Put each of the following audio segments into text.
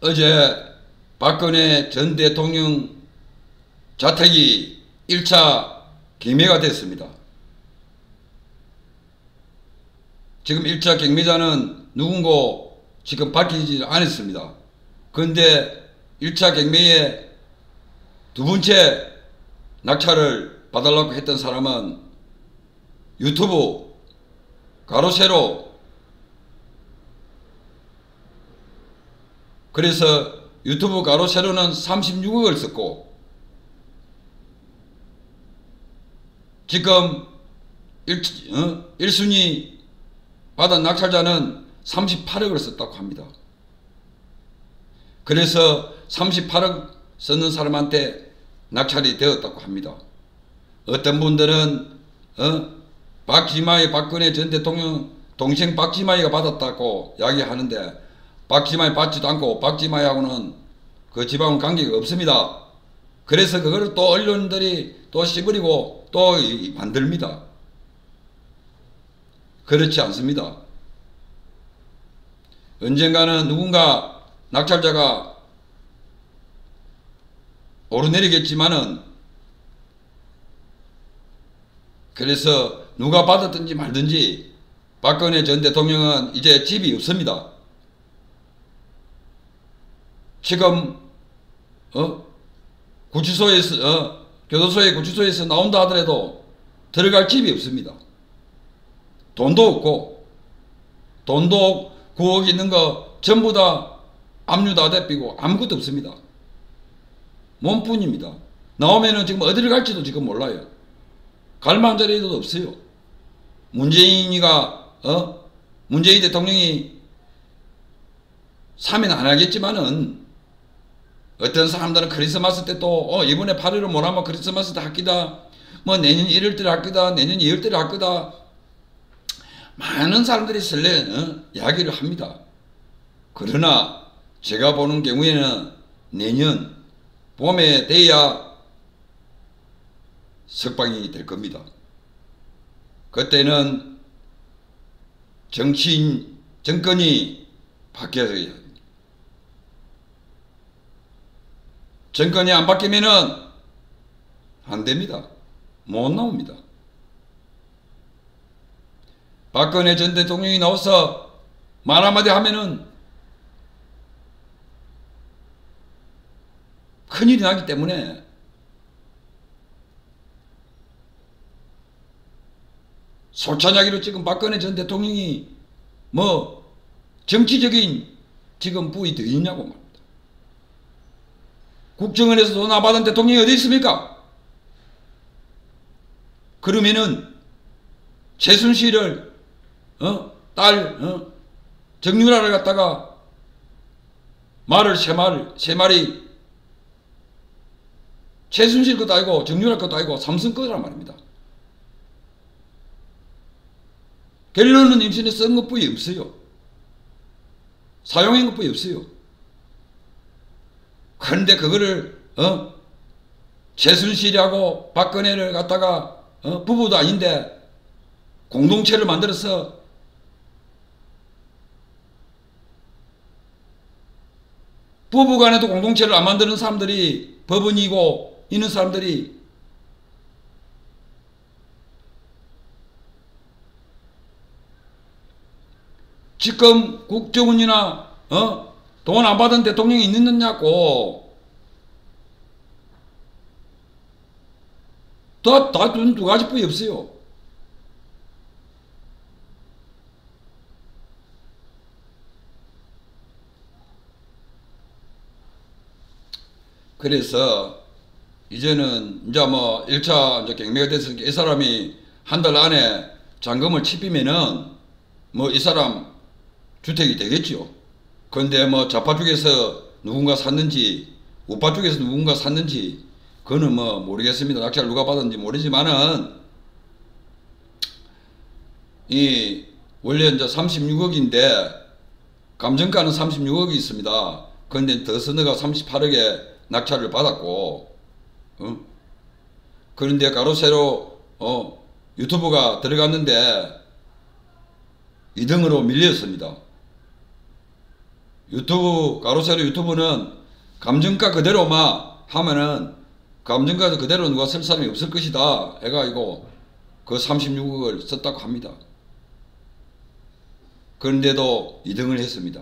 어제 박근혜 전 대통령 자택이 1차 경매가 됐습니다. 지금 1차 경매자는 누군고 지금 밝히지 않았습니다. 그런데 1차 경매에 두 번째 낙찰을 받으려고 했던 사람은 유튜브 가로세로, 그래서 유튜브 가로세로는 36억을 썼고 지금 1순위 받은 낙찰자는 38억을 썼다고 합니다. 그래서 38억 쓰는 사람한테 낙찰이 되었다고 합니다. 어떤 분들은 박지마이, 박근혜 전 대통령 동생 박지마이가 받았다고 이야기하는데 박지마이 받지도 않고 박지마이하고는 그 지방은 관계가 없습니다. 그래서 그거를 또 언론들이 또 씹으리고 또 만듭니다. 그렇지 않습니다. 언젠가는 누군가 낙찰자가 오르내리겠지만은, 그래서 누가 받았든지 말든지 박근혜 전 대통령은 이제 집이 없습니다. 지금 구치소에서 교도소의 구치소에서 나온다 하더라도 들어갈 집이 없습니다. 돈도 없고, 돈도 9억 있는 거 전부 다 압류 다 대피고 아무것도 없습니다. 몸뿐입니다. 나오면은 지금 어디를 갈지도 지금 몰라요. 갈 만한 자리도 없어요. 문재인 대통령이 사면 안 하겠지만은, 어떤 사람들은 크리스마스 때 또 이번에 8월을 못하면 크리스마스 때 할 거다, 뭐 내년 1월 달에 할 거다, 내년 2월 달에 할 거다, 많은 사람들이 이야기를 합니다. 그러나 제가 보는 경우에는 내년 봄에 돼야 석방이 될 겁니다. 그때는 정권이 바뀌어야 해요. 정권이 안 바뀌면은 안 됩니다. 못 나옵니다. 박근혜 전 대통령이 나와서 말 한마디 하면은 큰일이 나기 때문에 솔찬하기로 지금 박근혜 전 대통령이 뭐 정치적인 지금 부위 더 있냐고 말입니다. 국정원에서 돈 안 받은 대통령이 어디 있습니까? 그러면은 최순실을 딸 정유라를 갖다가 말을 세 마리 최순실 것도 아니고 정유라 것도 아니고 삼성 거란 말입니다. 결론은 임신에 쓴 것뿐이 없어요. 사용한 것뿐이 없어요. 그런데 그거를 최순실하고 박근혜를 갖다가 부부도 아닌데 공동체를 만들어서 부부간에도 공동체를 안 만드는 사람들이 법원이고 있는 사람들이 지금 국정원이나 돈 안 받은 대통령이 있느냐고 다 두 가지뿐이 없어요. 그래서 이제는 이제 뭐 1차 이제 경매가 됐으니까 이 사람이 한 달 안에 잔금을 치피면은 뭐 이 사람 주택이 되겠죠. 그런데 뭐 좌파 쪽에서 누군가 샀는지 우파 쪽에서 누군가 샀는지 그거는 뭐 모르겠습니다. 낙찰 누가 받았는지 모르지만은 이 원래 이제 36억인데 감정가는 36억이 있습니다. 그런데 더스너가 38억에 낙찰을 받았고 그런데 가로세로 유튜브가 들어갔는데 2등으로 밀렸습니다. 유튜브, 가로세로 유튜브는 감정가 그대로만 하면은 감정가 그대로 누가 쓸 사람이 없을 것이다 해가지고 그 36억을 썼다고 합니다. 그런데도 2등을 했습니다.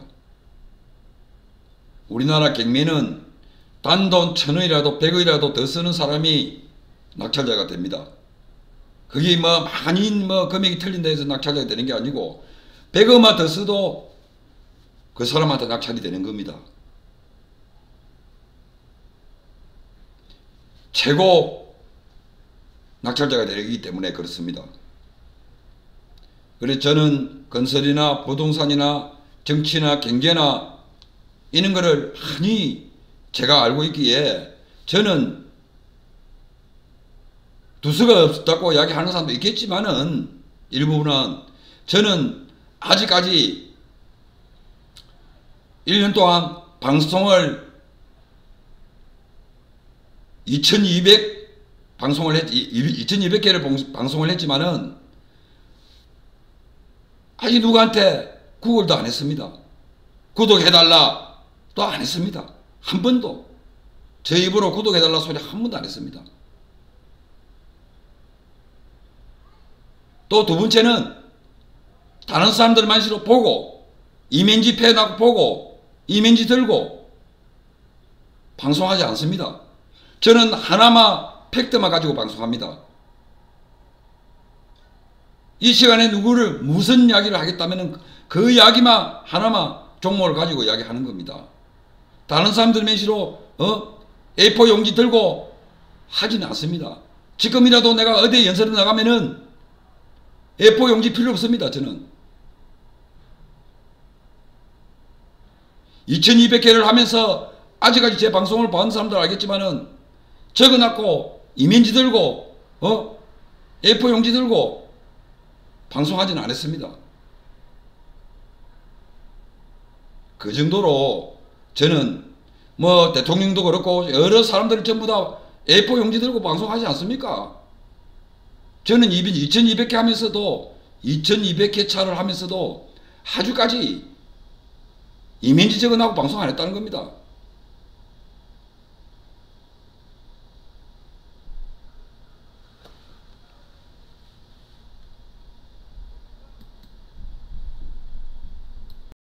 우리나라 경매는 단돈 1,000원이라도 100원이라도 더 쓰는 사람이 낙찰자가 됩니다. 그게 뭐 많이 뭐 금액이 틀린다 해서 낙찰자가 되는 게 아니고 100원만 더 써도 그 사람한테 낙찰이 되는 겁니다. 최고 낙찰자가 되기 때문에 그렇습니다. 그래서 저는 건설이나 부동산이나 정치나 경제나 이런 거를 많이 제가 알고 있기에 저는 두서가 없다고 이야기하는 사람도 있겠지만은 일부분은 저는 아직까지 1년 동안 방송을 2200개를 방송을 했지만은 아직 누구한테 구글도 안 했습니다. 구독해달라 또 안 했습니다. 한 번도 제 입으로 구독해달라 소리 한 번도 안 했습니다. 또 두 번째는 다른 사람들만 시로 보고 이면지 펴나고 보고 이면지 들고 방송하지 않습니다. 저는 하나만 팩트만 가지고 방송합니다. 이 시간에 누구를 무슨 이야기를 하겠다면 그 이야기만 하나만 종목을 가지고 이야기하는 겁니다. 다른 사람들 맨시로 A4 용지 들고 하지는 않습니다. 지금이라도 내가 어디 연설을 나가면은 A4 용지 필요 없습니다. 저는 2200개를 하면서 아직까지 제 방송을 보는 사람들 알겠지만은 적어놨고 이면지 들고 A4 용지 들고 방송하지는 않았습니다. 그 정도로 저는 뭐 대통령도 그렇고 여러 사람들이 전부 다 A4 용지 들고 방송하지 않습니까? 저는 2200회 하면서도 2200회 차를 하면서도 아주까지 이면지 적어놓고 방송 안 했다는 겁니다.